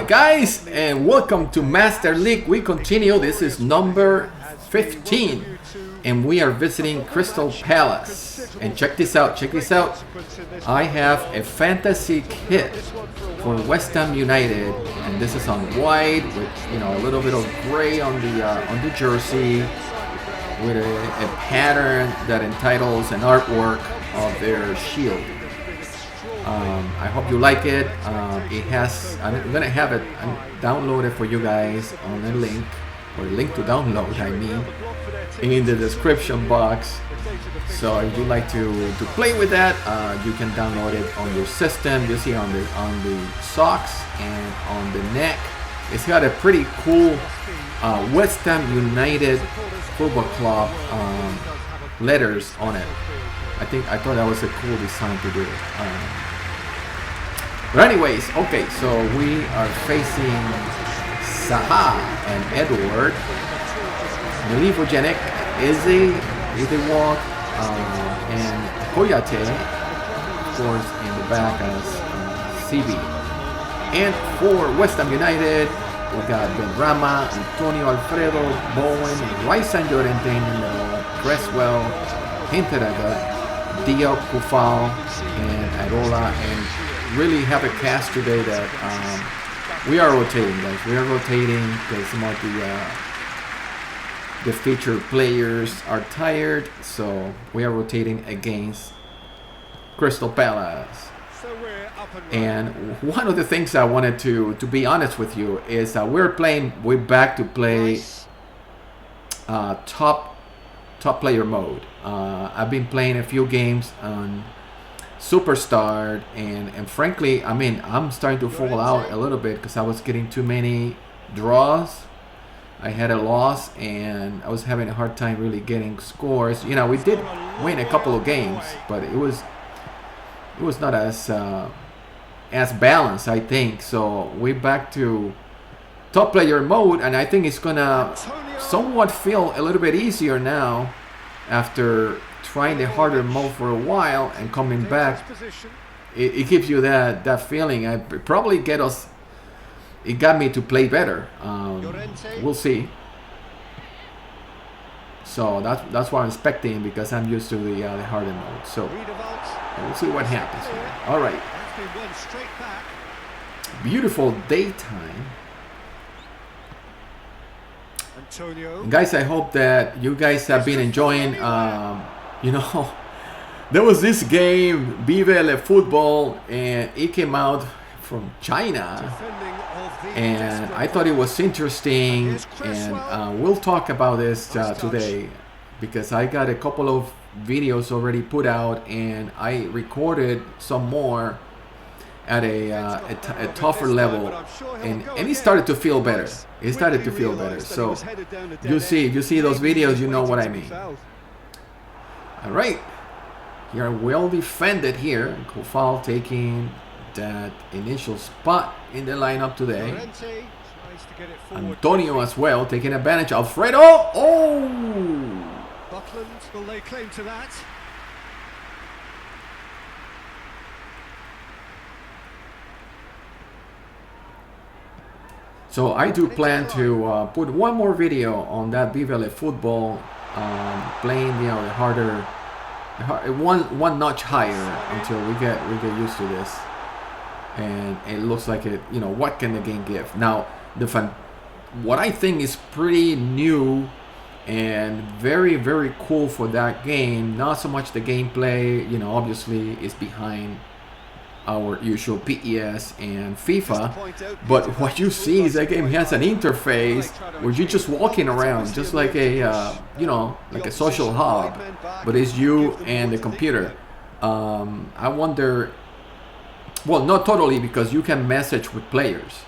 Alright guys, and welcome to Master League. We continue. This is number 15 and we are visiting Crystal Palace. And check this out, I have a fantasy kit for West Ham United, and this is on white with, you know, a little bit of gray on the jersey, with a pattern that entitles an artwork of their shield. I hope you like it. It has, I'm gonna have it downloaded for you guys on a link, or a link to download, I mean, in the description box. So if you like to play with that, you can download it on your system. You see on the socks and on the neck, it's got a pretty cool West Ham United Football Club letters on it. I thought that was a cool design to do. But anyways, okay, so we are facing Zaha and Edward. Milivojenic is a walk, and Koyate, of course, in the back as CB. And for West Ham United, we got Benrahma, Antonio Alfredo, Bowen, Rice and Llorente in the middle, Cresswell, Hinteraga, Diop, Kufal, and Arola, and really have a cast today that we are rotating, guys. We are rotating because some of the featured players are tired, so we are rotating against Crystal Palace. And one of the things I wanted to be honest with you is we're back to play top player mode. I've been playing a few games on Superstar, and frankly, I mean, I'm starting to fall out a little bit because I was getting too many draws. I had a loss and I was having a hard time really getting scores. You know, we did win a couple of games, but it was not as balanced, I think. So we're back to top player mode, and I think it's gonna somewhat feel a little bit easier now after trying the harder mode for a while and coming back. It gives you that feeling. It probably it got me to play better. We'll see. So that's what I'm expecting, because I'm used to the harder mode. So we'll see what happens here. All right. Beautiful daytime. And guys, I hope that you guys have been enjoying. You know, there was this game, Vive le Football, and it came out from China, and I thought it was interesting, and we'll talk about this today, because I got a couple of videos already put out, and I recorded some more at a tougher level, and it started to feel better. It started to feel better. So you see those videos, you know what I mean. All right, you are well defended here. Kufal taking that initial spot in the lineup today. Antonio as well taking advantage. Alfredo, oh! Buckland, will lay claim to that? So I do plan to put one more video on that Vive le Football, playing, you know, the harder, one notch higher until we get used to this, and it looks like it. You know, what can the game give? Now, what I think is pretty new and very, very cool for that game. Not so much the gameplay. You know, obviously is behind our usual PES and FIFA, but what you see is that game has an interface where you're just walking around, just like a you know, like a social hub, but it's you and the computer. I wonder, well, not totally, because you can message with players,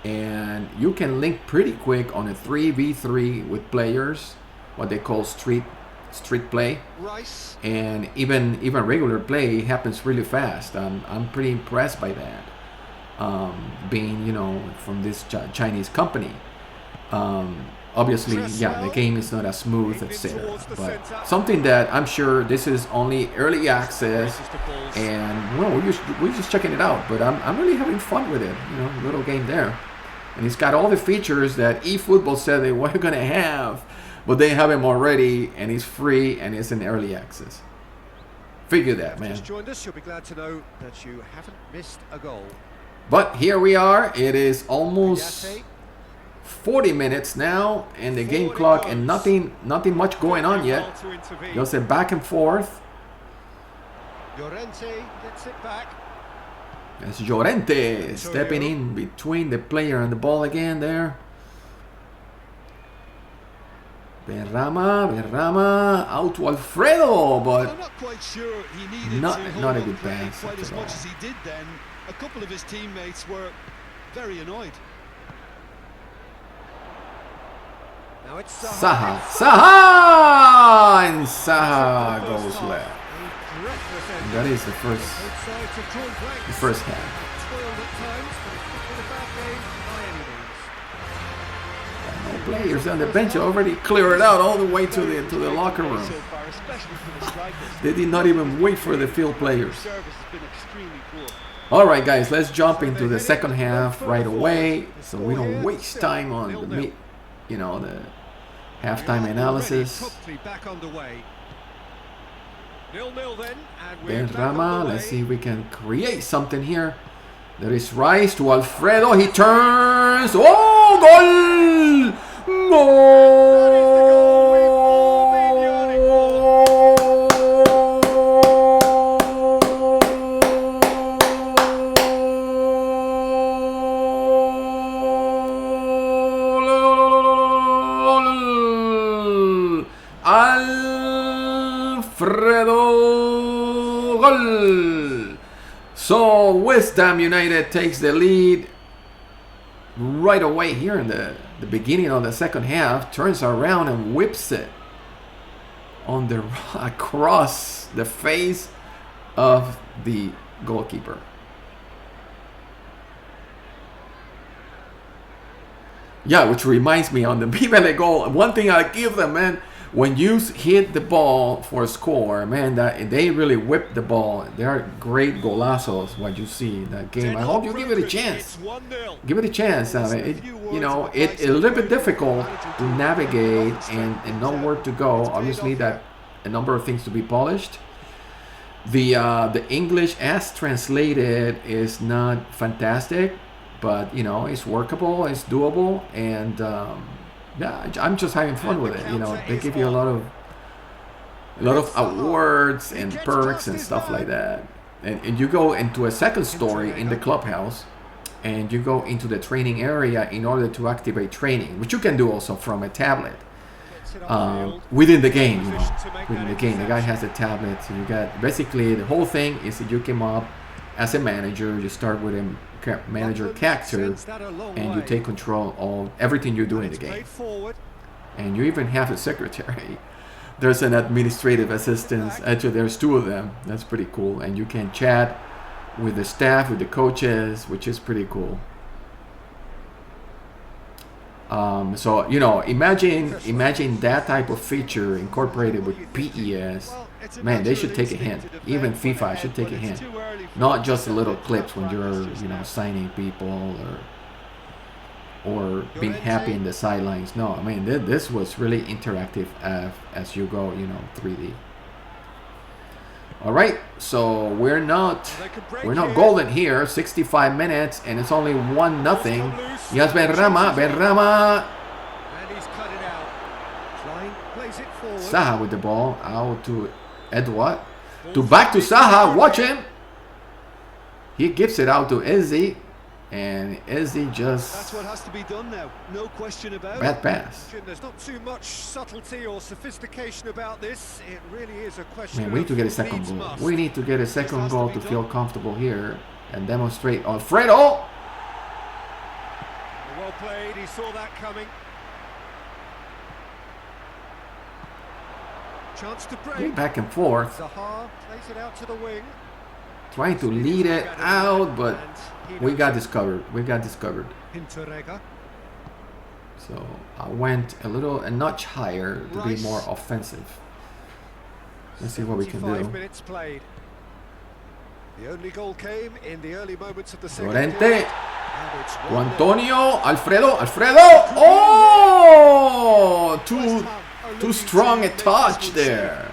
and you can link pretty quick on a 3v3 with players, what they call street play, and even regular play happens really fast. I'm pretty impressed by that, being, you know, from this Chinese company. Obviously, yeah, the game is not as smooth, etc. But something that I'm sure this is only early access, and well, we're just checking it out. But I'm really having fun with it. You know, little game there. And he's got all the features that eFootball said they were going to have, but they have him already, and he's free, and it's in early access. Figure that, man. Just joined us, you'll be glad to know that you haven't missed a goal. But here we are. It is almost 40 minutes now, and the game clock, and nothing much going on yet. Just a back and forth. Llorente gets it back. That's Llorente stepping in between the player and the ball again there. Berrama out to Alfredo, but I'm not quite sure he needed not a good play pass quite as at all. much as he did then. A couple of his teammates were very annoyed. Now it's Saha, and Saha goes left. And that is the first half. No players on the bench already cleared out all the way to the locker room. They did not even wait for the field players. All right, guys, let's jump into the second half right away, so we don't waste time on the the halftime analysis. Berrama, let's see if we can create something here. There is Rice to Alfredo. He turns. Oh, goal! Alfredo goal. So West Ham United takes the lead right away here in the beginning of the second half. Turns around and whips it on the across the face of the goalkeeper. Yeah, which reminds me on the Bivele goal. One thing I give them, man, when you hit the ball for a score, man, that they really whip the ball. They are great golazos. What you see in that game. I hope you give it a chance. Give it a chance. It's a little bit difficult to navigate and know where to go. Obviously, that a number of things to be polished. The English as translated is not fantastic, but it's workable, it's doable, and yeah, I'm just having fun with it. They give you a lot of awards and perks and stuff like that. And you go into a second story in the clubhouse, and you go into the training area in order to activate training, which you can do also from a tablet. Within the game, within the game, the guy has a tablet. So you got basically the whole thing is that you came up as a manager. You start with a manager character, and you take control of everything you do in the game. And you even have a secretary. There's an administrative assistant. Actually, there's two of them. That's pretty cool. And you can chat with the staff, with the coaches, which is pretty cool. So imagine that type of feature incorporated with PES. Man, they should take a hint. Even FIFA should take a hint. Not just little clips when you're signing people or being happy in the sidelines. No, I mean this was really interactive as you go 3D. All right, so we're not golden here. 65 minutes, and it's only 1-0. Yes, Berrama. And he's cut it out. Plays it forward. Saha with the ball out to Edouard. Back to Saha. Watch him. He gives it out to Ezzy, and Ezzy just. That's what has to be done now. No question about it. Bad pass. There's not too much subtlety or sophistication about this. It really is a question. Man, we need to get a second goal. We need to get a second goal to feel comfortable here and demonstrate Alfredo. Well played. He saw that coming. Chance to break. Back and forth. Zaha plays it out to the wing. Trying to lead it out, but we got discovered. So I went a notch higher to be more offensive. Let's see what we can do. 75 minutes played. The only goal came in the early moments of the second Llorente. half. To Antonio, Alfredo. Oh, too strong a touch there.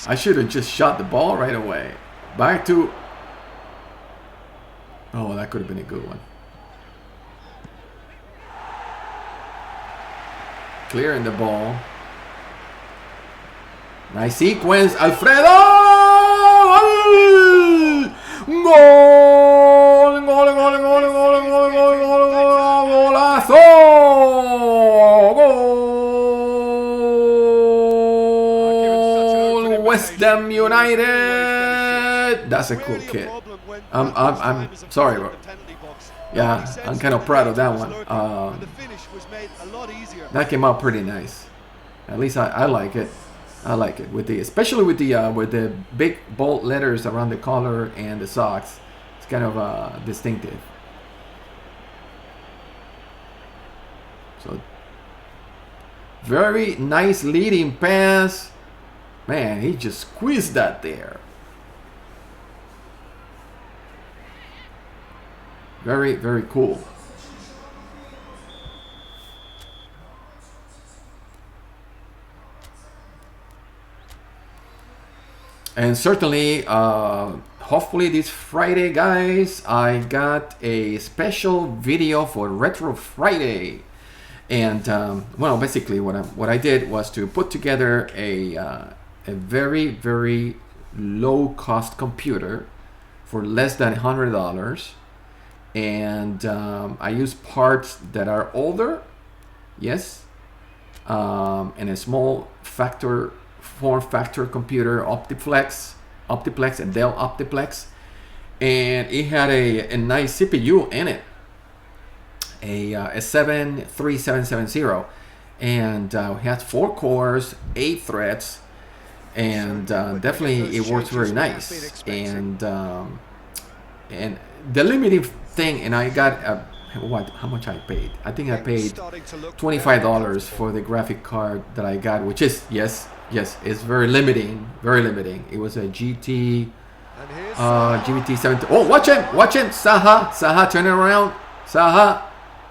I should have just shot the ball right away. Back to. Oh, that could have been a good one. Clearing the ball. Nice sequence, Alfredo! Gol! Golazo! Goal! West Ham United! That's a cool kid. I'm sorry, bro. Yeah, I'm kind of proud of that one. That came out pretty nice. At least I like it. I like it with the, especially with the big bold letters around the collar and the socks. It's kind of distinctive. So very nice leading pass. Man, he just squeezed that there. Very, very cool. And certainly, hopefully this Friday, guys, I got a special video for Retro Friday. And well, basically what I did was to put together a very, very low cost computer for less than $100. And I use parts that are older, yes, and a small form factor computer, Optiplex, a Dell Optiplex, and it had a nice CPU in it, a 73770, and it has 4 cores, 8 threads, and definitely it works very nice. And the limiting thing, and I got how much I paid? I think I paid $25 for the graphic card that I got, which is yes, it's very limiting, very limiting. It was a GT 70. Oh, watch him, Saha, turn it around, Saha,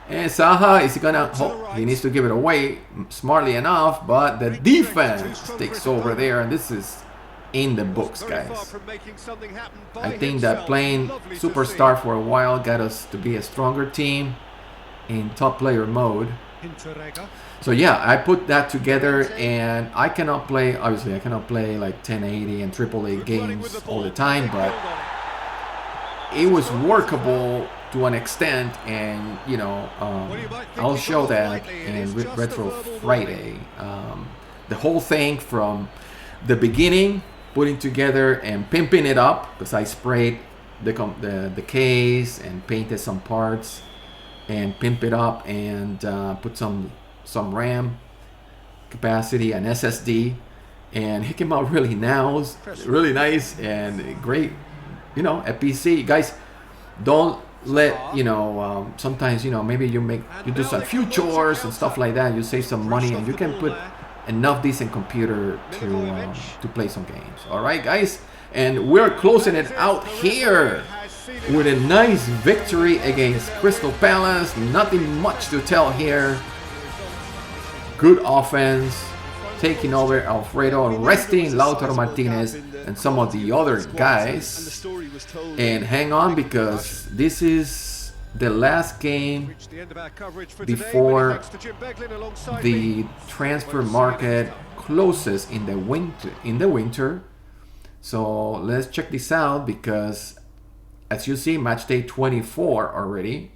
and Saha is gonna. Oh, he needs to give it away smartly enough, but the defense takes over there, and this is in the books, guys. I think that playing Superstar for a while got us to be a stronger team in top player mode. So yeah, I put that together, and I cannot play, obviously I cannot play like 1080 and AAA games all the time, but it was workable to an extent, and you know, I'll show that in Retro Friday. The whole thing from the beginning, putting together and pimping it up, because I sprayed the case and painted some parts and pimp it up, and put some RAM capacity and SSD, and it came out really nice, and great. You know, a PC, guys, don't let, you know, sometimes, you know, maybe you do some few chores and stuff like that, you save some money, and you can put enough decent computer to play some games. All right, guys, and we're closing it out here with a nice victory against Crystal Palace. Nothing much to tell here. Good offense, taking over Alfredo, resting Lautaro Martinez and some of the other guys. And hang on, because this is the last game before the transfer market closes in the winter. So let's check this out, because as you see, match day 24 already.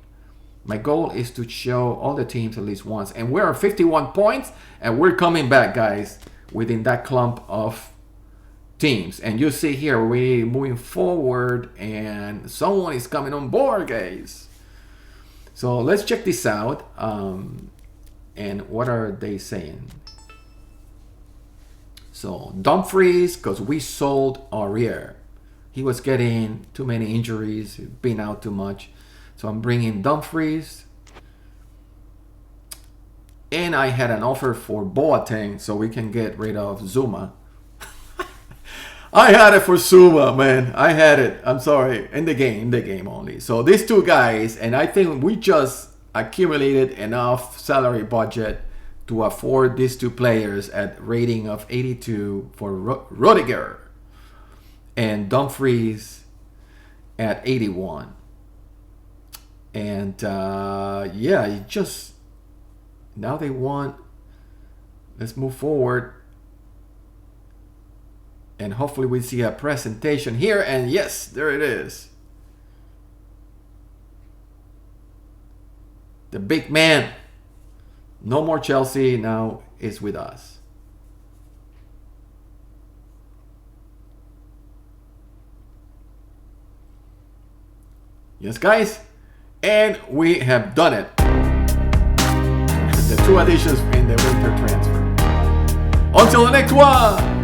My goal is to show all the teams at least once, and we're at 51 points, and we're coming back, guys, within that clump of teams. And you see here, we're moving forward, and someone is coming on board, guys. So let's check this out. And what are they saying? So Dumfries, because we sold Aurier. He was getting too many injuries, been out too much. So I'm bringing Dumfries. And I had an offer for Boateng, so we can get rid of Zuma. I had it for Suma, man. I had it. I'm sorry. In the game only. So these two guys, and I think we just accumulated enough salary budget to afford these two players at rating of 82 for Rudiger and Dumfries at 81. And yeah, you just now they want. Let's move forward. And hopefully we see a presentation here. And yes, there it is. The big man. No more Chelsea, now is with us. Yes, guys. And we have done it. The two additions in the winter transfer. Until the next one.